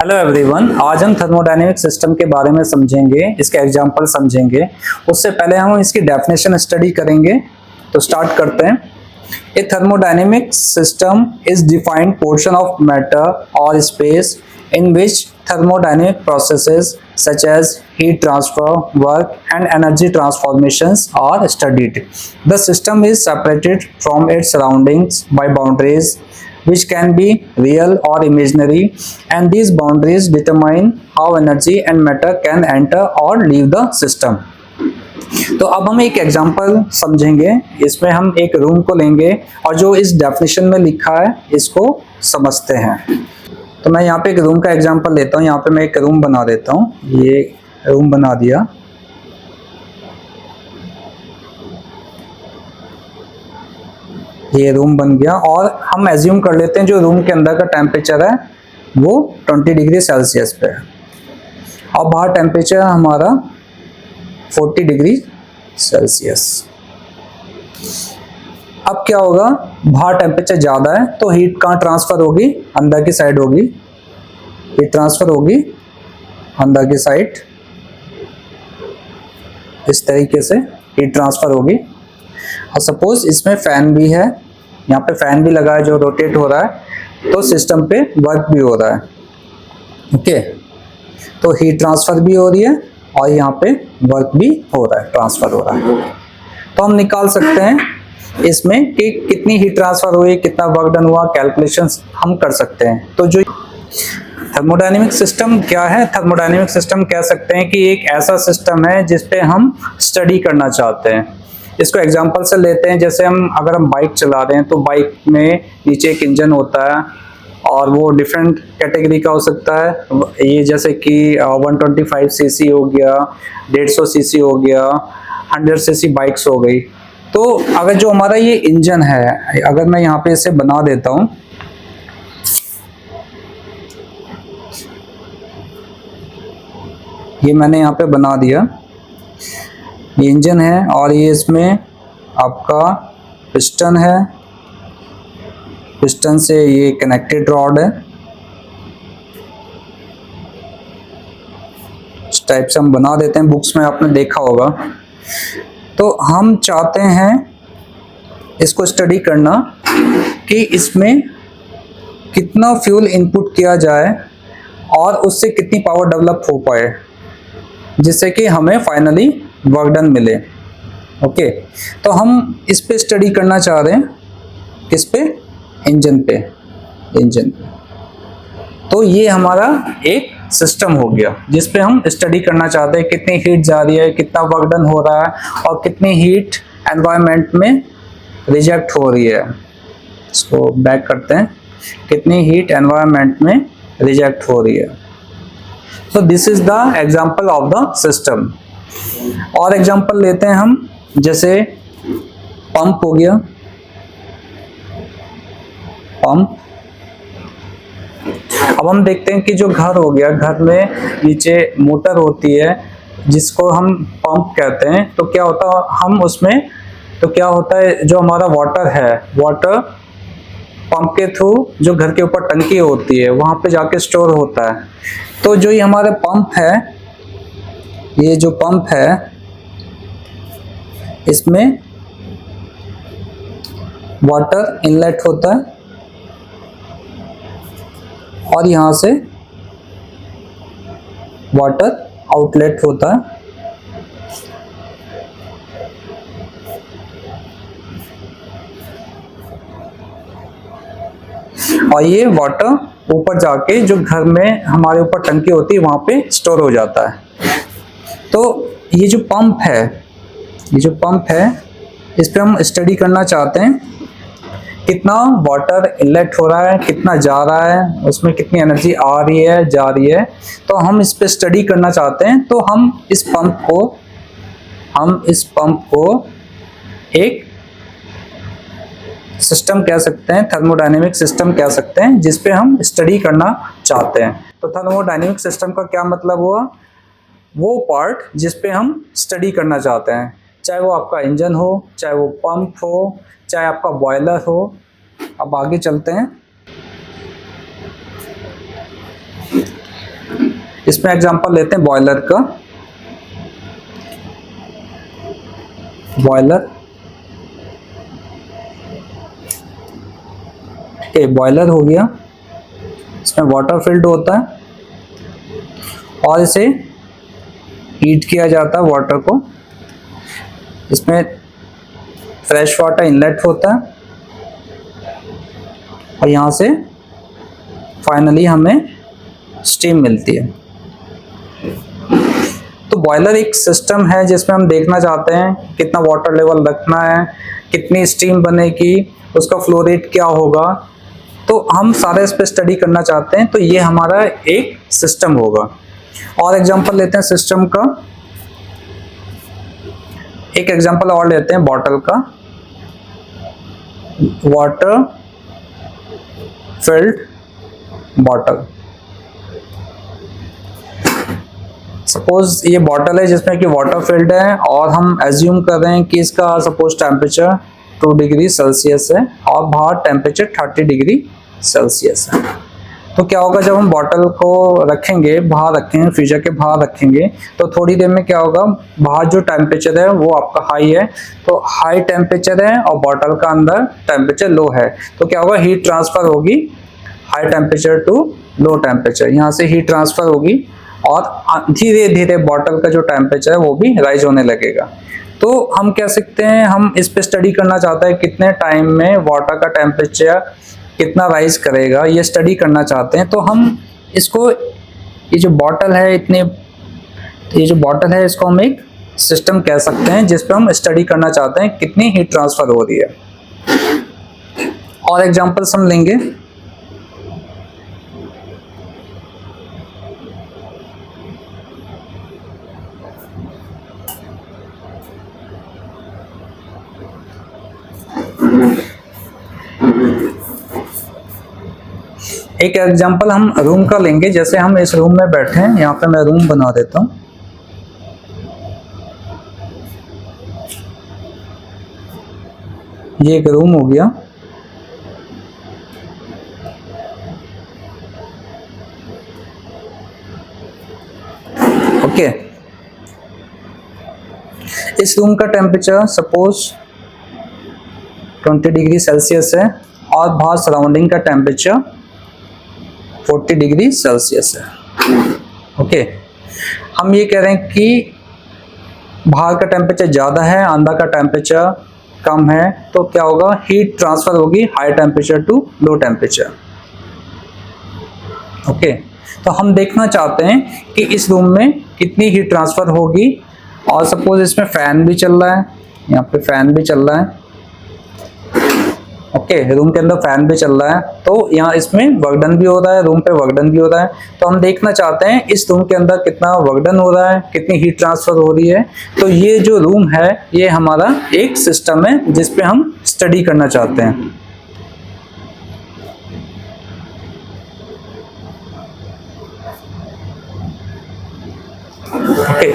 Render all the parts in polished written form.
Hello everyone, आज हम thermodynamic system के बारे में समझेंगे, इसके एग्जांपल समझेंगे। उससे पहले हम इसकी डेफिनेशन स्टडी करेंगे। तो स्टार्ट करते हैं। A thermodynamic system is defined portion of matter और space in which thermodynamic processes such as heat transfer, work and energy transformations are studied. The system is separated from its surroundings by boundaries which can be real or imaginary, and these boundaries determine how energy and matter can enter or leave the system. तो अब हम एक example समझेंगे। इसमें हम एक room को लेंगे और जो इस डेफिनेशन में लिखा है इसको समझते हैं। तो मैं यहाँ पे एक रूम का एग्जांपल लेता हूँ। यहाँ पे मैं एक रूम बना देता हूँ। ये रूम बना दिया। ये रूम बन गया और हम एज्यूम कर लेते हैं जो रूम के अंदर का टेम्परेचर है वो 20 डिग्री सेल्सियस पे है और बाहर टेम्परेचर हमारा 40 डिग्री सेल्सियस। अब क्या होगा, बाहर टेम्परेचर ज़्यादा है तो हीट कहाँ ट्रांसफ़र होगी, अंदर की साइड होगी। हीट ट्रांसफ़र होगी अंदर की साइड, इस तरीके से हीट ट्रांसफ़र होगी। और सपोज इसमें फ़ैन भी है, यहाँ पे फ़ैन भी लगा है जो रोटेट हो रहा है, तो सिस्टम पे वर्क भी हो रहा है। ओके, तो हीट ट्रांसफ़र भी हो रही है और यहाँ पे वर्क भी हो रहा है, ट्रांसफ़र हो रहा है। तो हम निकाल सकते हैं इसमें कि कितनी हीट ट्रांसफर हुई, कितना वर्क डन हुआ, कैलकुलेशंस हम कर सकते हैं। तो जो थर्मोडायनेमिक सिस्टम क्या है, थर्मोडायनेमिक सिस्टम कह सकते हैं कि एक ऐसा सिस्टम है जिस पे हम स्टडी करना चाहते हैं। इसको एग्जांपल से लेते हैं। जैसे अगर हम बाइक चला रहे हैं तो बाइक में नीचे एक इंजन होता है और वो डिफरेंट कैटेगरी का हो सकता है। ये जैसे कि 125 सीसी हो गया, 150 सीसी हो गया, 100 सीसी बाइक्स हो गई। तो अगर जो हमारा ये इंजन है, अगर मैं यहाँ पे इसे बना देता हूँ, ये मैंने यहाँ पे बना दिया। ये इंजन है और ये इसमें आपका पिस्टन है, पिस्टन से ये कनेक्टेड रॉड है। इस टाइप से हम बना देते हैं, बुक्स में आपने देखा होगा। तो हम चाहते हैं इसको स्टडी करना कि इसमें कितना फ्यूल इनपुट किया जाए और उससे कितनी पावर डेवलप हो पाए जिससे कि हमें फाइनली वर्क डन मिले। ओके, तो हम इस पे स्टडी करना चाह रहे हैं, किस पे, इंजन पे, इंजन पे। तो ये हमारा एक सिस्टम हो गया जिस पे हम स्टडी करना चाहते हैं कितनी हीट जा रही है, कितना वर्क डन हो रहा है और कितनी हीट एनवायरनमेंट में रिजेक्ट हो रही है। इसको बैक करते हैं, कितनी हीट एनवायरनमेंट में रिजेक्ट हो रही है। So this is the example of the system. और एग्जांपल लेते हैं हम, जैसे पंप हो गया। पंप, अब हम देखते हैं कि जो घर हो गया, घर में नीचे मोटर होती है जिसको हम पंप कहते हैं। तो क्या होता है, हम उसमें तो क्या होता है, जो हमारा वाटर है, वाटर पंप के थ्रू जो घर के ऊपर टंकी होती है वहां पे जाके स्टोर होता है। तो जो ये हमारे पंप है, ये जो पंप है इसमें वाटर इनलेट होता है और यहाँ से वाटर आउटलेट होता है। और ये वाटर ऊपर जाके जो घर में हमारे ऊपर टंकी होती है वहां पे स्टोर हो जाता है। तो ये जो पंप है, ये जो पंप है, इस पे हम स्टडी करना चाहते हैं कितना वाटर इनलेट हो रहा है, कितना जा रहा है, उसमें कितनी एनर्जी आ रही है, जा रही है। तो हम इस पे स्टडी करना चाहते हैं। तो हम इस पंप को एक सिस्टम कह सकते हैं, थर्मोडायनेमिक सिस्टम कह सकते हैं, जिस पे हम स्टडी करना चाहते हैं। तो थर्मोडायनेमिक सिस्टम का क्या मतलब हुआ, वो पार्ट जिस पे हम स्टडी करना चाहते हैं, चाहे वो आपका इंजन हो, चाहे वो पंप हो, चाहे आपका बॉयलर हो। अब आगे चलते हैं। इसमें एग्जांपल लेते हैं बॉयलर का। बॉयलर, ठीक है, बॉयलर हो गया। इसमें वाटर फिल्ड होता है और इसे हीट किया जाता है वाटर को। इसमें फ्रेश वाटर इनलेट होता है और यहाँ से फाइनली हमें स्टीम मिलती है। तो बॉयलर एक सिस्टम है जिसमें हम देखना चाहते हैं कितना वाटर लेवल रखना है, कितनी स्टीम बनेगी, उसका फ्लो रेट क्या होगा, तो हम सारे इस पे स्टडी करना चाहते हैं। तो ये हमारा एक सिस्टम होगा। और एग्जांपल लेते हैं सिस्टम का, एक एग्जांपल और लेते हैं बॉटल का। Water field bottle. सपोज ये बॉटल है जिसमें कि वाटर फिल्ड है और हम एज्यूम कर रहे हैं कि इसका सपोज टेम्परेचर 2 डिग्री सेल्सियस है और बाहर टेम्परेचर 30 डिग्री सेल्सियस है। तो क्या होगा, जब हम बॉटल को रखेंगे, बाहर रखेंगे, फ्रीजर के बाहर रखेंगे, तो थोड़ी देर में क्या होगा, बाहर जो टेम्परेचर है वो आपका हाई है, तो हाई टेम्परेचर है और बॉटल का अंदर टेम्परेचर लो है, तो क्या होगा, हीट ट्रांसफर होगी high temperature to low temperature. यहाँ से हीट ट्रांसफर होगी और धीरे धीरे बॉटल का जो टेम्परेचर है वो भी राइज होने लगेगा। तो हम कह सकते हैं, हम इस पे स्टडी करना चाहते हैं कितने टाइम में वाटर का टेम्परेचर कितना राइज करेगा, ये स्टडी करना चाहते हैं। तो हम इसको, ये जो बॉटल है इसको हम एक सिस्टम कह सकते हैं जिस पे हम स्टडी करना चाहते हैं कितनी हीट ट्रांसफर हो रही है। और एग्जांपल्स हम लेंगे। एक एग्जांपल हम रूम का लेंगे। जैसे हम इस रूम में बैठे हैं, यहाँ पे मैं रूम बना देता हूँ। ये एक रूम हो गया। ओके, इस रूम का टेम्परेचर सपोज 20 डिग्री सेल्सियस है और बाहर सराउंडिंग का टेम्परेचर 40 डिग्री सेल्सियस है। ओके, हम ये कह रहे हैं कि बाहर का टेम्परेचर ज़्यादा है, अंदर का टेम्परेचर कम है, तो क्या होगा, हीट ट्रांसफर होगी high temperature to low temperature. Okay, तो हम देखना चाहते हैं कि इस रूम में कितनी हीट ट्रांसफर होगी। और सपोज इसमें फैन भी चल रहा है, यहाँ पे फैन भी चल रहा है। ओके, रूम के अंदर फैन भी चल रहा है, तो यहाँ इसमें वर्क डन भी हो रहा है, रूम पे वर्क डन भी हो रहा है। तो हम देखना चाहते हैं इस रूम के अंदर कितना वर्क डन हो रहा है, कितनी हीट ट्रांसफर हो रही है। तो ये जो रूम है ये हमारा एक सिस्टम है जिस पे हम स्टडी करना चाहते हैं। ओके,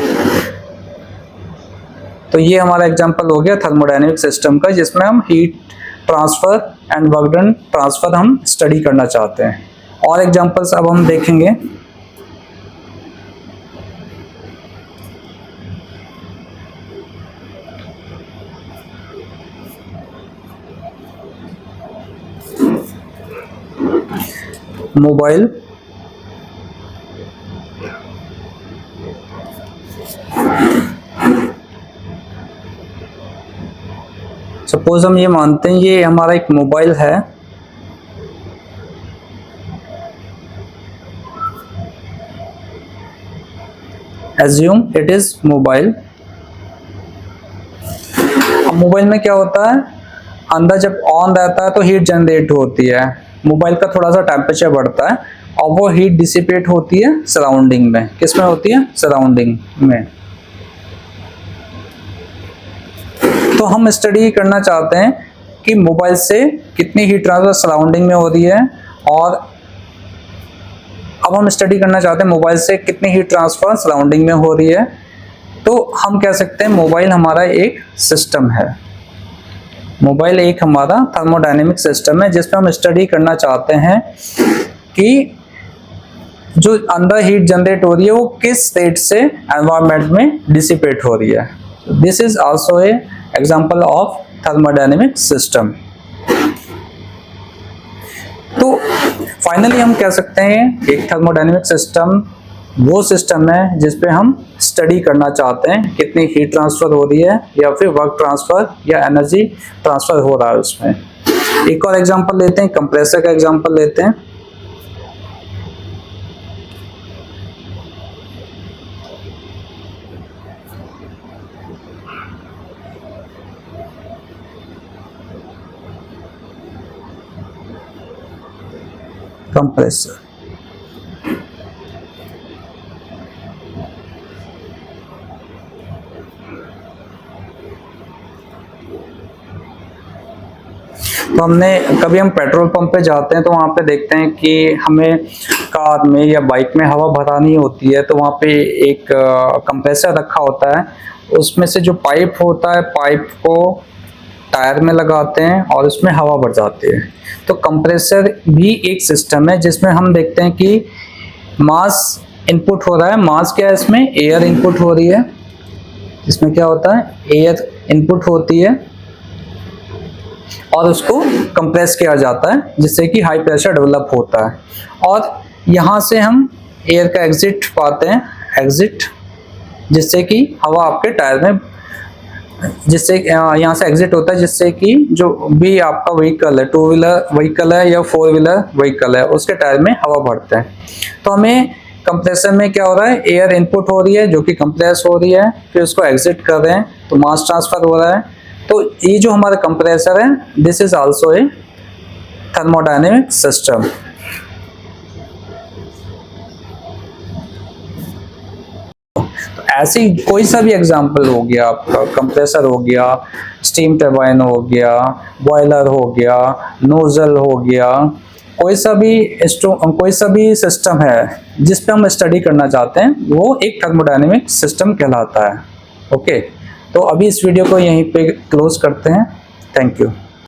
तो ये हमारा एग्जांपल हो गया थर्मोडायनेमिक सिस्टम का, जिसमें हम heat transfer and work done transfer हम स्टडी करना चाहते हैं। और एग्जांपल्स अब हम देखेंगे। मोबाइल, सपोज हम ये मानते हैं ये हमारा एक मोबाइल है। Assume it is mobile. अब मोबाइल में क्या होता है, अंदर जब ऑन रहता है तो हीट जनरेट होती है, मोबाइल का थोड़ा सा टेम्परेचर बढ़ता है और वो हीट डिसिपेट होती है सराउंडिंग में। किस में होती है, सराउंडिंग में। तो हम स्टडी करना चाहते हैं कि मोबाइल से कितनी हीट ट्रांसफर सराउंडिंग में हो रही है, और अब हम स्टडी करना चाहते हैं मोबाइल से कितनी हीट ट्रांसफर सराउंडिंग में हो रही है। तो हम कह सकते हैं मोबाइल हमारा एक सिस्टम है। मोबाइल एक हमारा थर्मोडायनेमिक सिस्टम है जिसमें हम स्टडी करना चाहते हैं कि जो अंदर हीट जनरेट हो रही है वो किस रेट से एनवायरनमेंट में डिसिपेट हो रही है। This is also a example of thermodynamic system. तो फाइनली हम कह सकते हैं एक थर्मोडायनेमिक सिस्टम वो सिस्टम है जिस पे हम स्टडी करना चाहते हैं कितनी हीट ट्रांसफर हो रही है या फिर वर्क ट्रांसफर या एनर्जी ट्रांसफर हो रहा है उसमें। एक और एग्जांपल लेते हैं, कंप्रेसर का एग्जांपल लेते हैं। कंप्रेसर तो कभी हम पेट्रोल पंप पे जाते हैं तो वहाँ पे देखते हैं कि हमें कार में या बाइक में हवा भरानी होती है, तो वहाँ पे एक कंप्रेसर रखा होता है। उसमें से जो पाइप होता है, पाइप को टायर में लगाते हैं और उसमें हवा भर जाती है। तो कंप्रेसर भी एक सिस्टम है जिसमें हम देखते हैं कि मास इनपुट हो रहा है। मास क्या है, इसमें एयर इनपुट हो रही है। इसमें क्या होता है, एयर इनपुट होती है और उसको कंप्रेस किया जाता है जिससे कि हाई प्रेशर डेवलप होता है। और यहाँ से हम एयर का एग्जिट पाते हैं, एग्जिट, जिससे कि हवा आपके टायर में, जिससे यहाँ से एग्जिट होता है जिससे कि जो भी आपका व्हीकल है, 2 व्हीलर व्हीकल है या 4 व्हीलर व्हीकल है, उसके टायर में हवा भरते हैं। तो हमें कंप्रेसर में क्या हो रहा है, एयर इनपुट हो रही है जो कि कंप्रेस हो रही है, फिर उसको एग्जिट कर रहे हैं तो मास ट्रांसफर हो रहा है। तो ये जो हमारा कंप्रेसर है, this is also a thermodynamic system. ऐसे ही कोई सा भी एग्जांपल हो गया, आपका कंप्रेसर हो गया, स्टीम टरबाइन हो गया, बॉयलर हो गया, नोजल हो गया, कोई सा भी सिस्टम है जिस पे हम स्टडी करना चाहते हैं वो एक थर्मोडायनेमिक सिस्टम कहलाता है। ओके, तो अभी इस वीडियो को यहीं पे क्लोज करते हैं। Thank you.